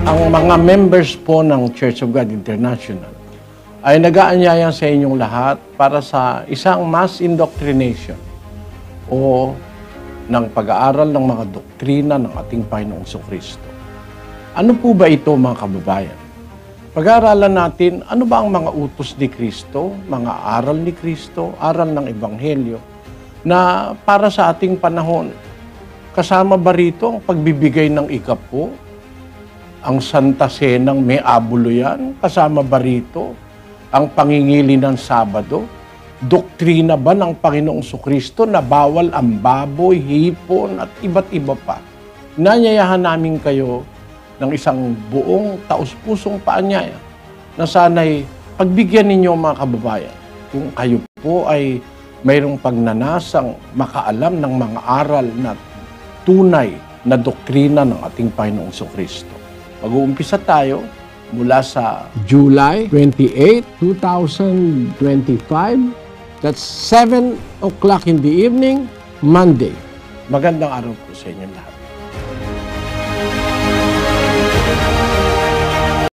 Ang mga members po ng Church of God International ay nag-aanyaya sa inyong lahat para sa isang mass indoctrination o ng pag-aaral ng mga doktrina ng ating Panginoong Kristo. Ano po ba ito, mga kababayan? Pag-aaralan natin, ano ba ang mga utos ni Kristo, mga aral ni Kristo, aral ng Ebanghelyo, na para sa ating panahon. Kasama ba rito ang pagbibigay ng ikapo? Ang Santa Senang may abulo yan? Kasama ba rito ang pangingili ng Sabado? Doktrina ba ng Panginoong Kristo na bawal ang baboy, hipon at iba't iba pa? Nanyayahan namin kayo ng isang buong taus-pusong paanyaya na sana'y pagbigyan ninyo mga kababayan kung kayo po ay mayroong pagnanasang makaalam ng mga aral na tunay na doktrina ng ating Panginoong Kristo. Mag-uumpisa tayo mula sa July 28, 2025. That's 7 o'clock in the evening, Monday. Magandang araw po sa inyo lahat.